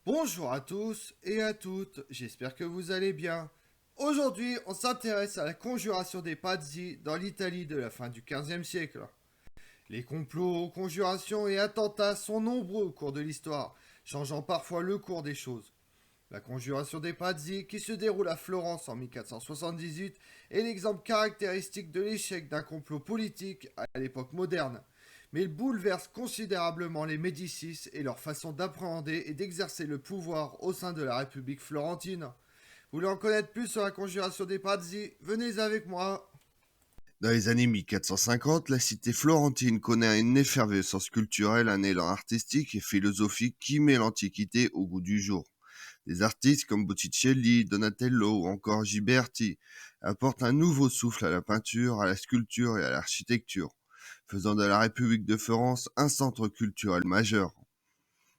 Bonjour à tous et à toutes, j'espère que vous allez bien. Aujourd'hui, on s'intéresse à la conjuration des Pazzi dans l'Italie de la fin du XVe siècle. Les complots, conjurations et attentats sont nombreux au cours de l'histoire, changeant parfois le cours des choses. La conjuration des Pazzi, qui se déroule à Florence en 1478, est l'exemple caractéristique de l'échec d'un complot politique à l'époque moderne. Mais il bouleverse considérablement les Médicis et leur façon d'appréhender et d'exercer le pouvoir au sein de la République florentine. Vous voulez en connaître plus sur la conjuration des Pazzi? Venez avec moi. Dans les années 1450, la cité florentine connaît une effervescence culturelle, un élan artistique et philosophique qui met l'Antiquité au goût du jour. Des artistes comme Botticelli, Donatello ou encore Ghiberti apportent un nouveau souffle à la peinture, à la sculpture et à l'architecture, faisant de la République de Florence un centre culturel majeur.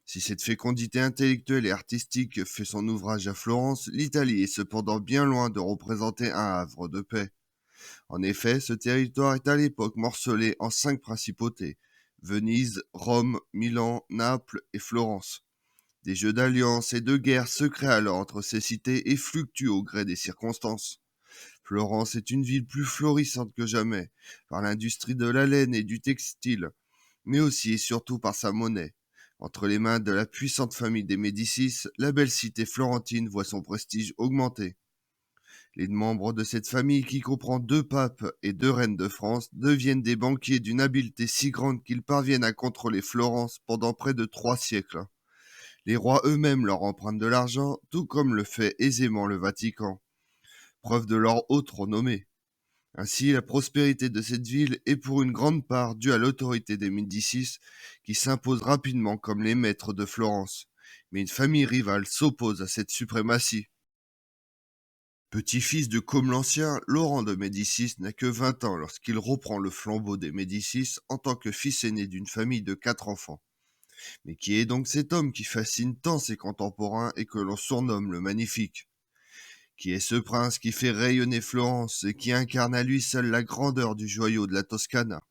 Si cette fécondité intellectuelle et artistique fait son ouvrage à Florence, l'Italie est cependant bien loin de représenter un havre de paix. En effet, ce territoire est à l'époque morcelé en 5 principautés: Venise, Rome, Milan, Naples et Florence. Des jeux d'alliances et de guerres se créent alors entre ces cités et fluctuent au gré des circonstances. Florence est une ville plus florissante que jamais, par l'industrie de la laine et du textile, mais aussi et surtout par sa monnaie. Entre les mains de la puissante famille des Médicis, la belle cité florentine voit son prestige augmenter. Les membres de cette famille, qui comprend 2 papes et 2 reines de France, deviennent des banquiers d'une habileté si grande qu'ils parviennent à contrôler Florence pendant près de 3 siècles. Les rois eux-mêmes leur empruntent de l'argent, tout comme le fait aisément le Vatican, preuve de leur haute renommée. Ainsi, la prospérité de cette ville est pour une grande part due à l'autorité des Médicis, qui s'imposent rapidement comme les maîtres de Florence. Mais une famille rivale s'oppose à cette suprématie. Petit-fils de Côme l'Ancien, Laurent de Médicis n'a que 20 ans lorsqu'il reprend le flambeau des Médicis en tant que fils aîné d'une famille de 4 enfants. Mais qui est donc cet homme qui fascine tant ses contemporains et que l'on surnomme le Magnifique? Qui est ce prince qui fait rayonner Florence et qui incarne à lui seul la grandeur du joyau de la Toscana?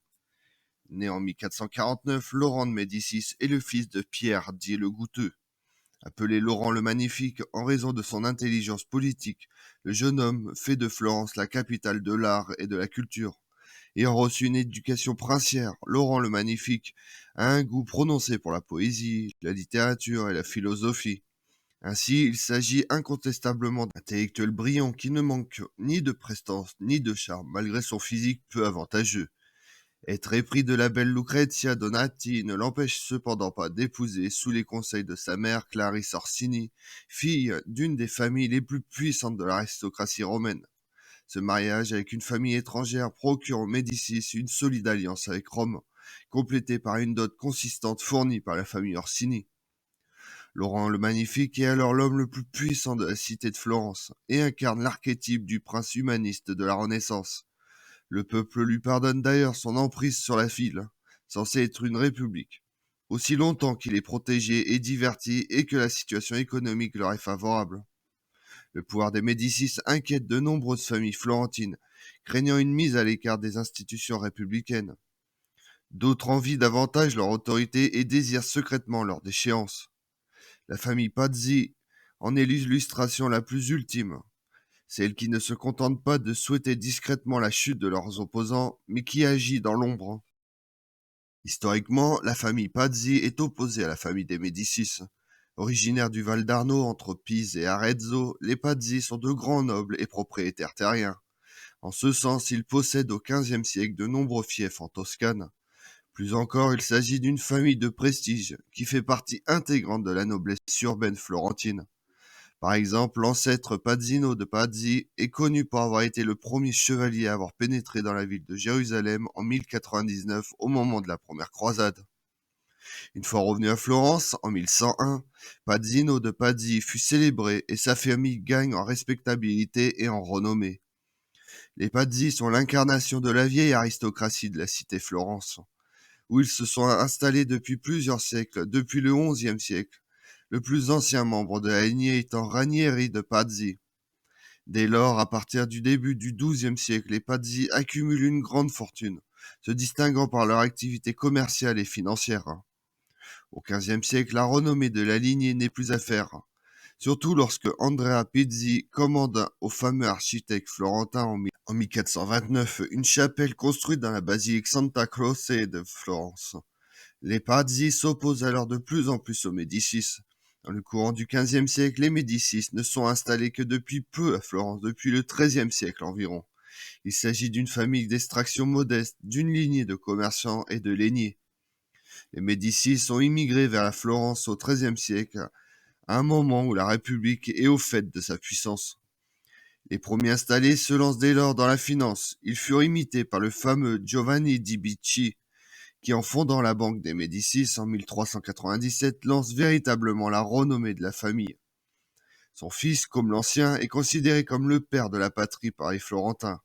Né en 1449, Laurent de Médicis est le fils de Pierre dit le Goutteux. Appelé Laurent le Magnifique en raison de son intelligence politique, le jeune homme fait de Florence la capitale de l'art et de la culture. Ayant reçu une éducation princière, Laurent le Magnifique a un goût prononcé pour la poésie, la littérature et la philosophie. Ainsi, il s'agit incontestablement d'un intellectuel brillant qui ne manque ni de prestance ni de charme, malgré son physique peu avantageux. Être épris de la belle Lucrezia Donati ne l'empêche cependant pas d'épouser, sous les conseils de sa mère Clarisse Orsini, fille d'une des familles les plus puissantes de l'aristocratie romaine. Ce mariage avec une famille étrangère procure aux Médicis une solide alliance avec Rome, complétée par une dot consistante fournie par la famille Orsini. Laurent le Magnifique est alors l'homme le plus puissant de la cité de Florence et incarne l'archétype du prince humaniste de la Renaissance. Le peuple lui pardonne d'ailleurs son emprise sur la ville, censée être une république, aussi longtemps qu'il est protégé et diverti et que la situation économique leur est favorable. Le pouvoir des Médicis inquiète de nombreuses familles florentines, craignant une mise à l'écart des institutions républicaines. D'autres envient davantage leur autorité et désirent secrètement leur déchéance. La famille Pazzi en est l'illustration la plus ultime, celle qui ne se contente pas de souhaiter discrètement la chute de leurs opposants, mais qui agit dans l'ombre. Historiquement, la famille Pazzi est opposée à la famille des Médicis. Originaires du Val d'Arno entre Pise et Arezzo, les Pazzi sont de grands nobles et propriétaires terriens. En ce sens, ils possèdent au XVe siècle de nombreux fiefs en Toscane. Plus encore, il s'agit d'une famille de prestige qui fait partie intégrante de la noblesse urbaine florentine. Par exemple, l'ancêtre Pazzino de Pazzi est connu pour avoir été le premier chevalier à avoir pénétré dans la ville de Jérusalem en 1099 au moment de la première croisade. Une fois revenu à Florence, en 1101, Pazzino de Pazzi fut célébré et sa famille gagne en respectabilité et en renommée. Les Pazzi sont l'incarnation de la vieille aristocratie de la cité Florence, où ils se sont installés depuis plusieurs siècles, depuis le XIe siècle, le plus ancien membre de la lignée étant Ranieri de Pazzi. Dès lors, à partir du début du XIIe siècle, les Pazzi accumulent une grande fortune, se distinguant par leur activité commerciale et financière. Au XVe siècle, la renommée de la lignée n'est plus à faire, surtout lorsque Andrea Pizzi commande au fameux architecte florentin en 1429 une chapelle construite dans la basilique Santa Croce de Florence. Les Pazzi s'opposent alors de plus en plus aux Médicis. Dans le courant du XVe siècle, les Médicis ne sont installés que depuis peu à Florence, depuis le XIIIe siècle environ. Il s'agit d'une famille d'extraction modeste, d'une lignée de commerçants et de lainiers. Les Médicis ont immigré vers la Florence au XIIIe siècle, à un moment où la République est au fait de sa puissance. Les premiers installés se lancent dès lors dans la finance. Ils furent imités par le fameux Giovanni di Bicci, qui en fondant la Banque des Médicis en 1397 lance véritablement la renommée de la famille. Son fils, comme l'ancien, est considéré comme le père de la patrie par les Florentins.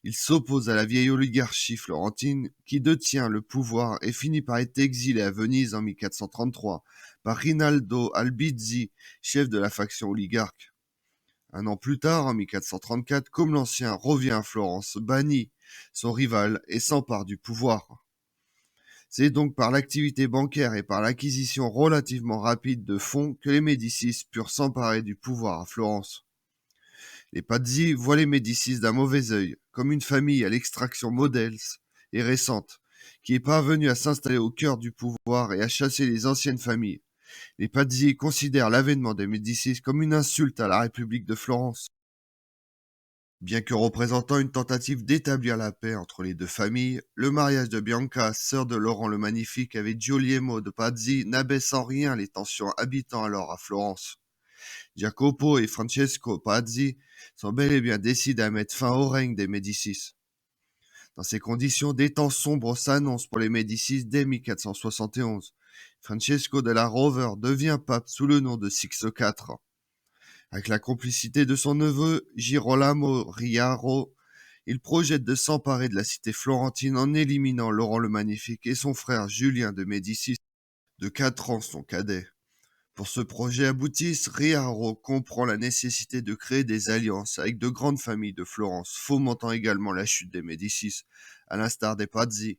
Il s'oppose à la vieille oligarchie florentine qui détient le pouvoir et finit par être exilé à Venise en 1433 par Rinaldo Albizzi, chef de la faction oligarque. Un an plus tard, en 1434, comme l'ancien revient à Florence, bannit son rival et s'empare du pouvoir. C'est donc par l'activité bancaire et par l'acquisition relativement rapide de fonds que les Médicis purent s'emparer du pouvoir à Florence. Les Pazzi voient les Médicis d'un mauvais œil, comme une famille à l'extraction modèle et récente, qui est parvenue à s'installer au cœur du pouvoir et à chasser les anciennes familles. Les Pazzi considèrent l'avènement des Médicis comme une insulte à la République de Florence. Bien que représentant une tentative d'établir la paix entre les deux familles, le mariage de Bianca, sœur de Laurent le Magnifique, avec Giuliemo de Pazzi n'abaisse en rien les tensions habitant alors à Florence. Jacopo et Francesco Pazzi sont bel et bien décidés à mettre fin au règne des Médicis. Dans ces conditions, des temps sombres s'annoncent pour les Médicis dès 1471. Francesco della Rover devient pape sous le nom de Sixte IV. Avec la complicité de son neveu Girolamo Riaro, il projette de s'emparer de la cité florentine en éliminant Laurent le Magnifique et son frère Julien de Médicis, de 4 ans son cadet. Pour ce projet aboutisse, Riaro comprend la nécessité de créer des alliances avec de grandes familles de Florence, fomentant également la chute des Médicis, à l'instar des Pazzi.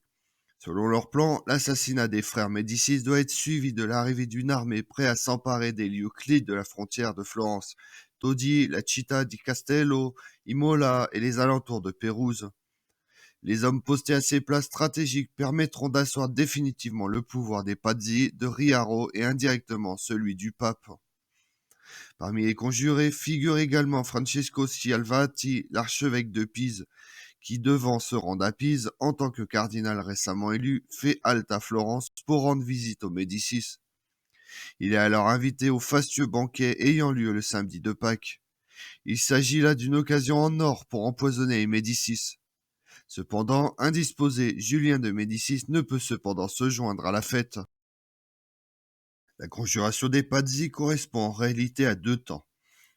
Selon leur plan, l'assassinat des frères Médicis doit être suivi de l'arrivée d'une armée prête à s'emparer des lieux clés de la frontière de Florence, Todi, la Città di Castello, Imola et les alentours de Pérouse. Les hommes postés à ces places stratégiques permettront d'asseoir définitivement le pouvoir des Pazzi, de Riaro et indirectement celui du pape. Parmi les conjurés figure également Francesco Scialvati, l'archevêque de Pise, qui, devant se rendre à Pise en tant que cardinal récemment élu, fait halte à Florence pour rendre visite aux Médicis. Il est alors invité au fastueux banquet ayant lieu le samedi de Pâques. Il s'agit là d'une occasion en or pour empoisonner les Médicis. Cependant, indisposé, Julien de Médicis ne peut cependant se joindre à la fête. La conjuration des Pazzi correspond en réalité à 2 temps.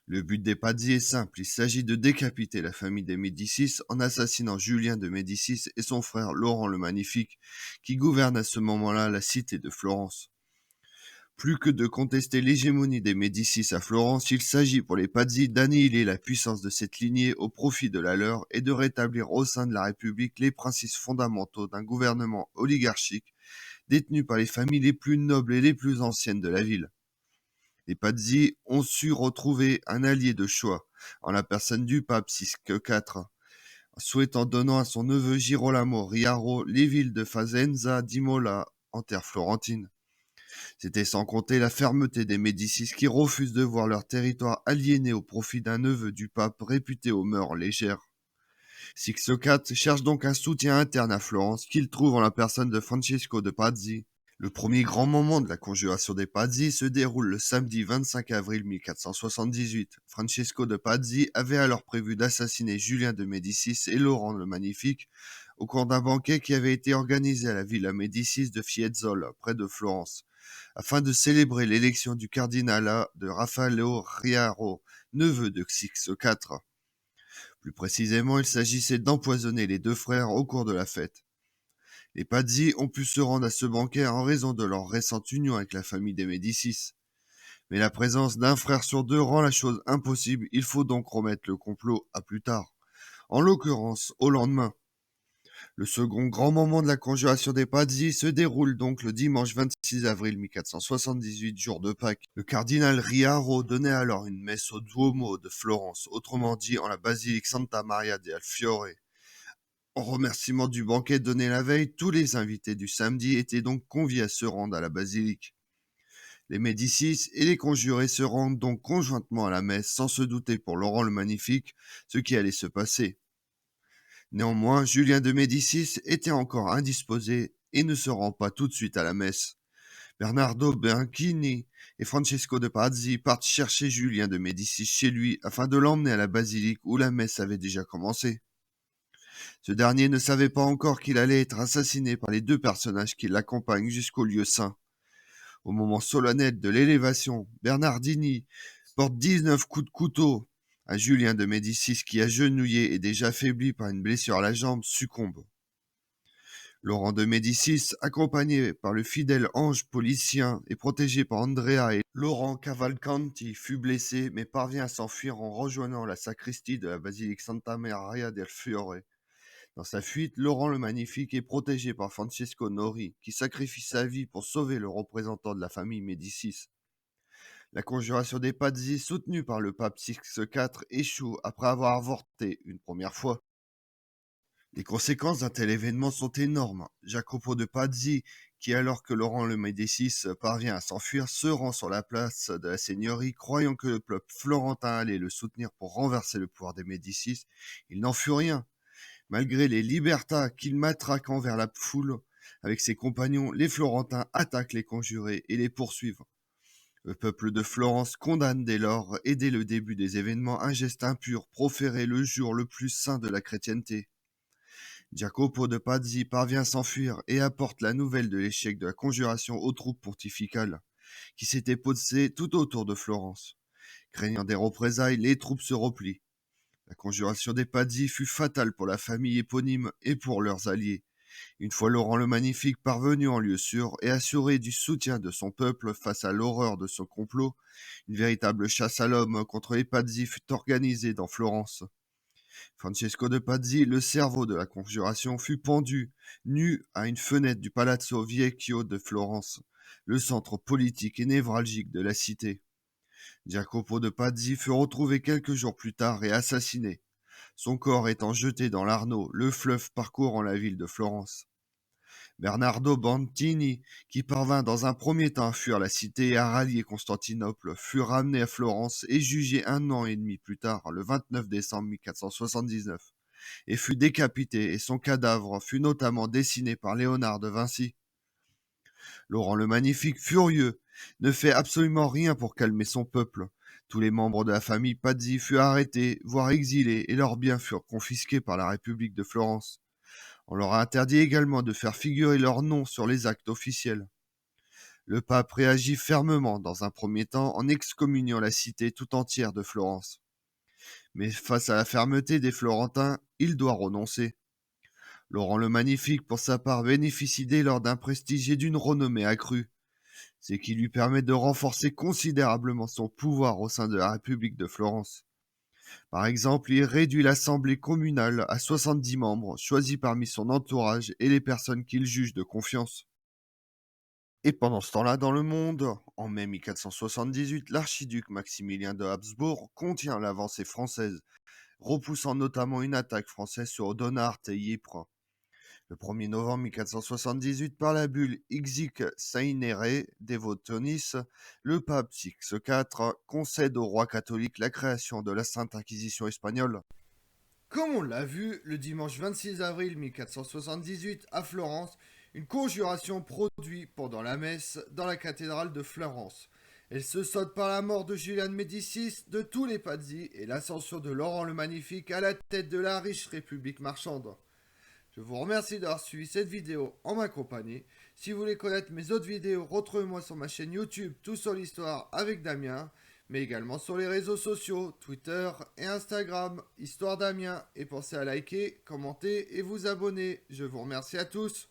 Le but des Pazzi est simple, il s'agit de décapiter la famille des Médicis en assassinant Julien de Médicis et son frère Laurent le Magnifique, qui gouverne à ce moment-là la cité de Florence. Plus que de contester l'hégémonie des Médicis à Florence, il s'agit pour les Pazzi d'annihiler la puissance de cette lignée au profit de la leur et de rétablir au sein de la République les principes fondamentaux d'un gouvernement oligarchique détenu par les familles les plus nobles et les plus anciennes de la ville. Les Pazzi ont su retrouver un allié de choix, en la personne du pape Sixte IV, souhaitant donnant à son neveu Girolamo Riaro les villes de Faenza d'Imola en terre florentine. C'était sans compter la fermeté des Médicis qui refusent de voir leur territoire aliéné au profit d'un neveu du pape réputé aux mœurs légères. Sixte IV cherche donc un soutien interne à Florence qu'il trouve en la personne de Francesco de Pazzi. Le premier grand moment de la conjuration des Pazzi se déroule le samedi 25 avril 1478. Francesco de Pazzi avait alors prévu d'assassiner Julien de Médicis et Laurent le Magnifique au cours d'un banquet qui avait été organisé à la Villa Médicis de Fiesole, près de Florence, afin de célébrer l'élection du cardinalat de Raffaello Riaro, neveu de Sixte IV. Plus précisément, il s'agissait d'empoisonner les 2 frères au cours de la fête. Les Pazzi ont pu se rendre à ce banquet en raison de leur récente union avec la famille des Médicis. Mais la présence d'un frère sur 2 rend la chose impossible, il faut donc remettre le complot à plus tard, en l'occurrence au lendemain. Le second grand moment de la conjuration des Pazzi se déroule donc le dimanche 26 avril 1478, jour de Pâques. Le cardinal Riaro donnait alors une messe au Duomo de Florence, autrement dit en la basilique Santa Maria del Fiore. En remerciement du banquet donné la veille, tous les invités du samedi étaient donc conviés à se rendre à la basilique. Les Médicis et les conjurés se rendent donc conjointement à la messe sans se douter pour Laurent le Magnifique ce qui allait se passer. Néanmoins, Julien de Médicis était encore indisposé et ne se rend pas tout de suite à la messe. Bernardo Bianchini et Francesco de Pazzi partent chercher Julien de Médicis chez lui afin de l'emmener à la basilique où la messe avait déjà commencé. Ce dernier ne savait pas encore qu'il allait être assassiné par les deux personnages qui l'accompagnent jusqu'au lieu saint. Au moment solennel de l'élévation, Bernardini porte 19 coups de couteau à Julien de Médicis qui, agenouillé et déjà affaibli par une blessure à la jambe, succombe. Laurent de Médicis, accompagné par le fidèle ange policien et protégé par Andrea et Laurent Cavalcanti, fut blessé mais parvient à s'enfuir en rejoignant la sacristie de la basilique Santa Maria del Fiore. Dans sa fuite, Laurent le Magnifique est protégé par Francesco Nori, qui sacrifie sa vie pour sauver le représentant de la famille Médicis. La conjuration des Pazzi, soutenue par le pape Sixte IV, échoue après avoir avorté une première fois. Les conséquences d'un tel événement sont énormes. Jacopo de Pazzi, qui alors que Laurent le Médicis parvient à s'enfuir, se rend sur la place de la seigneurie, croyant que le peuple florentin allait le soutenir pour renverser le pouvoir des Médicis. Il n'en fut rien. Malgré les libertas qu'il matraque envers la foule, avec ses compagnons, les Florentins attaquent les conjurés et les poursuivent. Le peuple de Florence condamne dès lors, et dès le début des événements, un geste impur proféré le jour le plus saint de la chrétienté. Jacopo de Pazzi parvient à s'enfuir et apporte la nouvelle de l'échec de la conjuration aux troupes pontificales, qui s'étaient posées tout autour de Florence. Craignant des représailles, les troupes se replient. La conjuration des Pazzi fut fatale pour la famille éponyme et pour leurs alliés. Une fois Laurent le Magnifique parvenu en lieu sûr et assuré du soutien de son peuple face à l'horreur de son complot, une véritable chasse à l'homme contre les Pazzi fut organisée dans Florence. Francesco de Pazzi, le cerveau de la conjuration, fut pendu, nu, à une fenêtre du Palazzo Vecchio de Florence, le centre politique et névralgique de la cité. Jacopo de Pazzi fut retrouvé quelques jours plus tard et assassiné, son corps étant jeté dans l'Arno, le fleuve parcourant la ville de Florence. Bernardo Bantini, qui parvint dans un premier temps à fuir la cité et à rallier Constantinople, fut ramené à Florence et jugé 1 an et demi plus tard, le 29 décembre 1479, et fut décapité, et son cadavre fut notamment dessiné par Léonard de Vinci. Laurent le Magnifique, furieux, ne fait absolument rien pour calmer son peuple. Tous les membres de la famille Pazzi furent arrêtés, voire exilés, et leurs biens furent confisqués par la République de Florence. On leur a interdit également de faire figurer leur nom sur les actes officiels. Le pape réagit fermement dans un premier temps en excommuniant la cité tout entière de Florence. Mais face à la fermeté des Florentins, il doit renoncer. Laurent le Magnifique, pour sa part, bénéficie dès lors d'un prestige et d'une renommée accrue, ce qui lui permet de renforcer considérablement son pouvoir au sein de la République de Florence. Par exemple, il réduit l'assemblée communale à 70 membres, choisis parmi son entourage et les personnes qu'il juge de confiance. Et pendant ce temps-là, dans le monde, en mai 1478, l'archiduc Maximilien de Habsbourg contient l'avancée française, repoussant notamment une attaque française sur Donarte et Ypres. Le 1er novembre 1478, par la bulle Ixic Sainere Devotionis, le pape Sixte IV concède au roi catholique la création de la Sainte Inquisition espagnole. Comme on l'a vu, le dimanche 26 avril 1478, à Florence, une conjuration produit pendant la messe dans la cathédrale de Florence. Elle se solde par la mort de Julien de Médicis, de tous les Pazzi et l'ascension de Laurent le Magnifique à la tête de la riche république marchande. Je vous remercie d'avoir suivi cette vidéo en ma compagnie. Si vous voulez connaître mes autres vidéos, retrouvez-moi sur ma chaîne YouTube Tout sur l'Histoire avec Damien, mais également sur les réseaux sociaux, Twitter et Instagram, Histoire Damien. Et pensez à liker, commenter et vous abonner. Je vous remercie à tous.